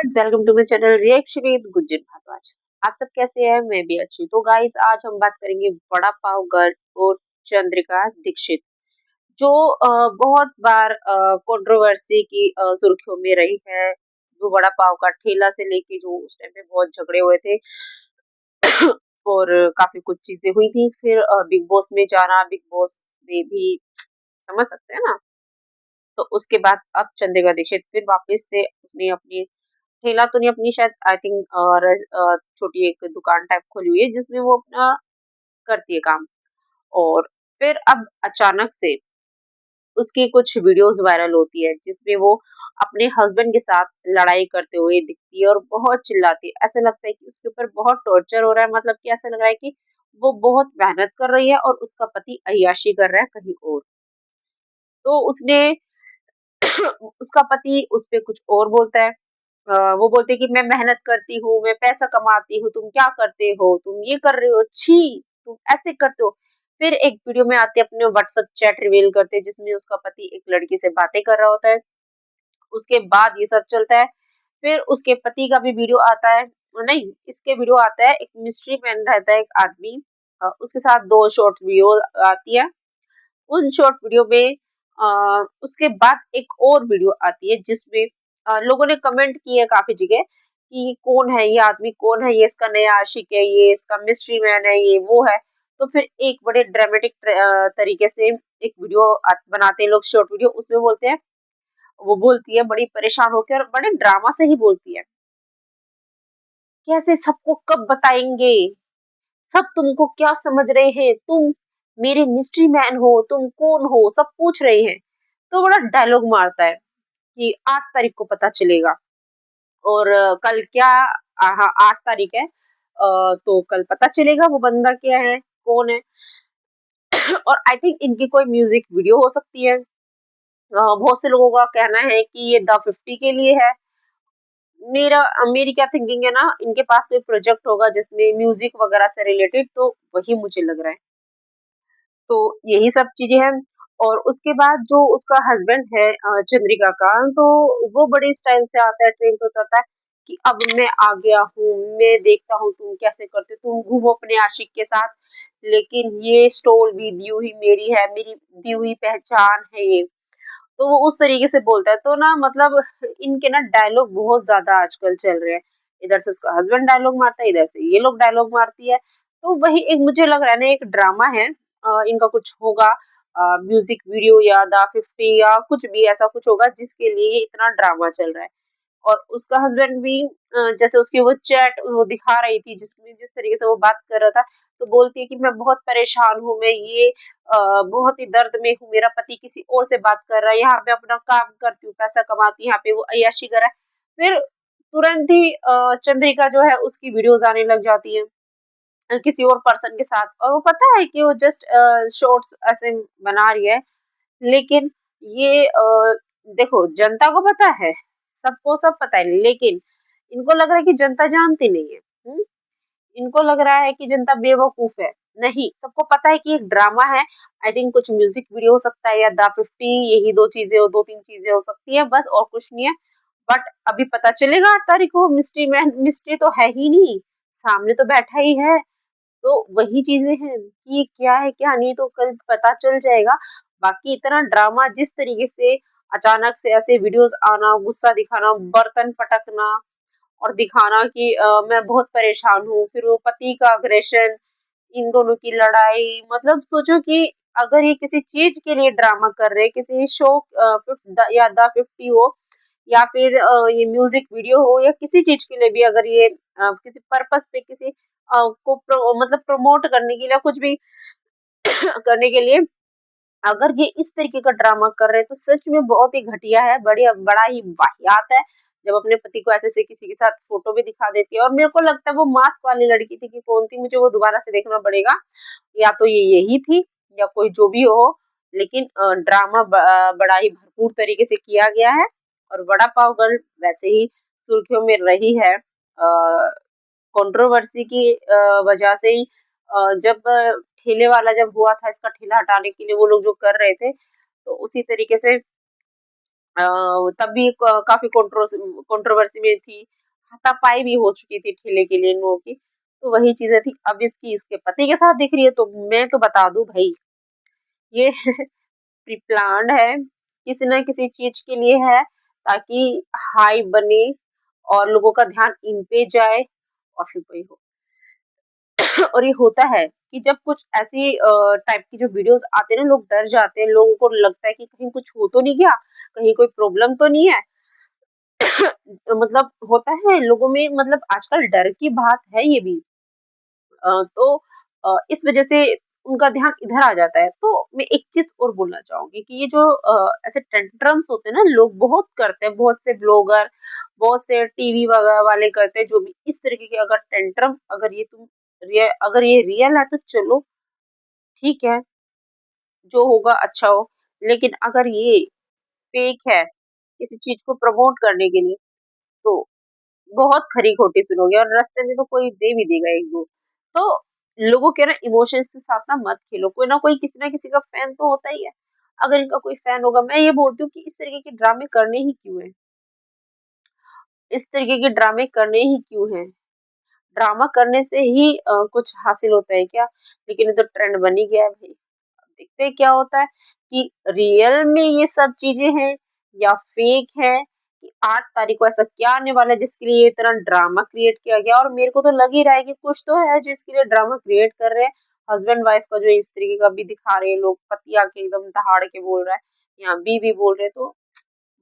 Guys, welcome to my channel reaction with Gunjan Bhardwaj. आप सब कैसे हैं? मैं भी अच्छी हूँ। तो गाइस, आज हम बात करेंगे वड़ा पाव गर्ल और चंद्रिका दीक्षित, जो बहुत बार कंट्रोवर्सी की सुर्खियों में रही है। जो वड़ा पाव का ठेला से लेके जो उस टाइम पे बहुत झगड़े हुए थे और काफी कुछ चीजें हुई थी। फिर बिग बॉस में जाना, बिग बॉस में भी समझ सकते हैं ना। तो उसके बाद अब चंद्रिका दीक्षित फिर वापस से उसने अपनी ठेला तो नहीं, अपनी शायद आई थिंक छोटी एक दुकान टाइप खोली हुई है जिसमें वो अपना करती है काम। और फिर अब अचानक से उसकी कुछ वीडियोस वायरल होती है जिसमें वो अपने हस्बैंड के साथ लड़ाई करते हुए दिखती है और बहुत चिल्लाती है। ऐसा लगता है कि उसके ऊपर बहुत टॉर्चर हो रहा है, मतलब कि ऐसा लग रहा है कि वो बहुत मेहनत कर रही है और उसका पति अय्याशी कर रहा है कहीं और। तो उसने उसका पति उस पे कुछ और बोलता है। वो बोलते हैं कि मैं मेहनत करती हूँ, मैं पैसा कमाती हूँ, तुम क्या करते हो, तुम ये कर रहे हो, छी, तुम ऐसे करते हो। फिर एक वीडियो में आते अपने व्हाट्सएप चैट रिवील करते हैं जिसमें उसका पति एक लड़की से बातें कर रहा होता है। उसके बाद ये सब चलता है। फिर उसके पति का भी वीडियो आता है, नहीं, इसके वीडियो आता है। एक मिस्ट्री मैन रहता है, एक आदमी, उसके साथ दो शॉर्ट वीडियो आती है। उन शॉर्ट वीडियो में उसके बाद एक और वीडियो आती है जिसमें लोगों ने कमेंट किए काफी जगह कि कौन है ये आदमी, कौन है ये, इसका नया आशिक है, ये इसका मिस्ट्री मैन है, ये वो है। तो फिर एक बड़े ड्रामेटिक तरीके से एक वीडियो बनाते हैं लोग, शॉर्ट वीडियो। उसमें बोलते हैं, वो बोलती है बड़ी परेशान होकर और बड़े ड्रामा से ही बोलती है, कैसे सबको कब बताएंगे, सब तुमको क्या समझ रहे हैं, तुम मेरे मिस्ट्री मैन हो, तुम कौन हो, सब पूछ रहे हैं। तो बड़ा डायलॉग मारता है कि 8 तारीख को पता चलेगा। और कल क्या, हाँ 8 तारीख है। तो कल पता चलेगा वो बंदा क्या है, कौन है। और आई थिंक इनकी कोई म्यूजिक वीडियो हो सकती है। बहुत से लोगों का कहना है कि ये द 50 के लिए है। मेरी क्या थिंकिंग है ना, इनके पास कोई प्रोजेक्ट होगा जिसमें म्यूजिक वगैरह से रिलेटेड, तो वही मुझे लग रहा है। तो यही सब चीजें हैं। और उसके बाद जो उसका हस्बैंड है चंद्रिका का, तो वो बड़ी स्टाइल से आता है, ट्रेन से उतरता है कि अब मैं आ गया हूँ, मैं देखता हूँ तुम कैसे करते हो, तुम घूमो अपने आशिक के साथ, लेकिन ये स्टोल भी दी हुई मेरी है, मेरी दी हुई पहचान है ये। तो वो उस तरीके से बोलता है। तो ना मतलब इनके ना डायलॉग बहुत ज्यादा आजकल चल रहे हैं। इधर से उसका हस्बैंड डायलॉग मारता है, इधर से ये लोग डायलॉग मारती है। तो वही एक मुझे लग रहा है ना, एक ड्रामा है। इनका कुछ होगा, म्यूजिक वीडियो या द 50 या कुछ भी ऐसा कुछ होगा जिसके लिए ये इतना ड्रामा चल रहा है। और उसका हस्बैंड भी जैसे उसकी वो चैट वो दिखा रही थी जिसमें जिस तरीके से वो बात कर रहा था, तो बोलती है कि मैं बहुत परेशान हूँ, मैं ये बहुत ही दर्द में हूँ, मेरा पति किसी और से बात कर रहा है, यहाँ पे अपना काम करती हूँ, पैसा कमाती हूँ, यहाँ पे वो अय्याशी कर रहा है। फिर तुरंत ही चंद्रिका जो है उसकी वीडियोस आने लग जाती है किसी और पर्सन के साथ, और वो पता है कि वो जस्ट शॉर्ट्स ऐसे बना रही है। लेकिन ये देखो, जनता को पता है, सबको सब पता है, लेकिन इनको लग रहा है कि जनता जानती नहीं है। इनको लग रहा है कि जनता बेवकूफ है। नहीं, सबको पता है कि एक ड्रामा है। आई थिंक कुछ म्यूजिक वीडियो हो सकता है या द 50, यही दो चीजें, दो तीन चीजें हो सकती है बस, और कुछ नहीं है। बट अभी पता चलेगा 8 तारीख को। मिस्ट्री मैन मिस्ट्री तो है ही नहीं, सामने तो बैठा ही है। तो वही चीजें हैं कि ये क्या है क्या नहीं, तो कल पता चल जाएगा। बाकी इतना ड्रामा, जिस तरीके से अचानक से ऐसे वीडियोस आना, गुस्सा दिखाना, बर्तन पटकना और दिखाना कि मैं बहुत परेशान हूँ, फिर वो पति का अग्रेशन, इन दोनों की लड़ाई, मतलब सोचो कि अगर ये किसी चीज के लिए ड्रामा कर रहे हैं, किसी शो या द 50 हो, या फिर ये म्यूजिक वीडियो हो, या किसी चीज के लिए भी, अगर ये किसी पर्पस पे किसी को मतलब प्रमोट करने के लिए, कुछ भी करने के लिए अगर ये इस तरीके का ड्रामा कर रहे हैं, तो सच में बहुत ही घटिया है, बड़ा ही वाहियात है। जब अपने पति को ऐसे से किसी के साथ फोटो भी दिखा देती है। और मेरे को लगता है वो मास्क वाली लड़की थी कि कौन थी, मुझे वो दोबारा से देखना पड़ेगा, या तो ये यही थी या कोई जो भी हो। लेकिन ड्रामा बड़ा ही भरपूर तरीके से किया गया है। और वड़ा पाव गर्ल वैसे ही सुर्खियों में रही है कंट्रोवर्सी की वजह से ही। जब ठेले वाला जब हुआ था, इसका ठेला हटाने के लिए वो लोग जो कर रहे थे, तो उसी तरीके से तब भी काफ़ी कंट्रोवर्सी में थी, हाथापाई भी हो चुकी थी ठेले के लिए इन लोगों की। तो वही चीज़ें थी, अब इसकी इसके पति के साथ दिख रही है, तो मैं तो बता दूँ भई, ये प्री प्लान्ड है, किसी न किसी चीज़ के लिए है, ताकि हाइप बने और लोगों का ध्यान इन पे जाए और फिर वही हो। और ये होता है कि जब कुछ ऐसी टाइप की जो वीडियोज़ आते हैं ना, लोग डर जाते हैं, लोगों को लगता है कि कहीं कुछ हो तो नहीं गया, कहीं कोई प्रॉब्लम तो नहीं है। मतलब होता है लोगों में, मतलब आजकल डर की बात है ये भी। तो इस वजह से उनका ध्यान इधर आ जाता है। तो मैं एक चीज़ और बोलना चाहूँगी कि ये जो ऐसे टेंट्रम्स होते हैं ना, लोग बहुत करते हैं, बहुत से ब्लॉगर, बहुत से टीवी वगैरह वाले करते हैं, जो भी इस तरीके के अगर टेंट्रम, अगर ये रियल है तो चलो ठीक है, जो होगा अच्छा हो। लेकिन अगर ये फेक है, किसी चीज़ को प्रमोट करने के लिए, तो बहुत खरी-खोटी सुनोगे और रास्ते में तो कोई दे भी देगा 1-2। तो लोगों के ना इमोशंस के साथ ना मत खेलो, कोई ना कोई किसी न किसी का फैन तो होता ही है। अगर इनका कोई फैन होगा, मैं ये बोलती हूँ कि इस तरीके के ड्रामे करने ही क्यों हैं? इस तरीके के ड्रामे करने ही क्यों हैं? ड्रामा करने से ही कुछ हासिल होता है क्या? लेकिन ये तो ट्रेंड बन ही गया है भई। देखते हैं क्या होता है कि रियल में ये सब चीज़ें हैं या फेक है, कि 8 तारीख को ऐसा क्या आने वाला है जिसके लिए ये इतना ड्रामा क्रिएट किया गया, और मेरे को तो लग ही रहा है कि कुछ तो है जिसके लिए ड्रामा क्रिएट कर रहे हैं। हस्बैंड वाइफ का जो इस तरीके का भी दिखा रहे हैं लोग, पति आके एकदम दहाड़ के बोल रहा है, यहाँ बीवी बोल रहे हैं, तो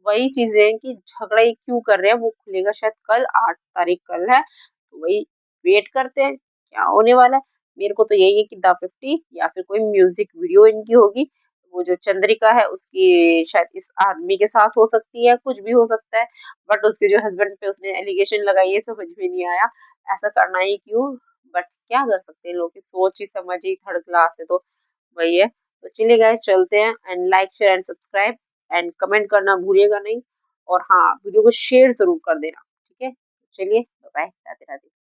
वही चीज़ें हैं कि झगड़ा ये क्यों कर रहे हैं, वो खुलेगा शायद कल, 8 तारीख कल है, तो वही वेट करते हैं, क्या होने वाला है। मेरे को तो यही है कि द 50 या फिर कोई म्यूज़िक वीडियो इनकी होगी, वो जो चंद्रिका है उसकी शायद इस आदमी के साथ हो सकती है, कुछ भी हो सकता है, बट उसके जो हस्बैंड पे उसने एलिगेशन लगाई है, समझ में नहीं आया, ऐसा करना ही क्यों? बट क्या कर सकते हैं, लोगों की सोच ही समझ ही थर्ड क्लास है, तो वही है। तो चलिए गाइस, चलते हैं, and like, share and subscribe and comment करना भूलिएगा नहीं, और हाँ, वीडियो को शेयर ज़रूर कर देना, ठीक है? चलिए, बाय बाय, राधे-राधे।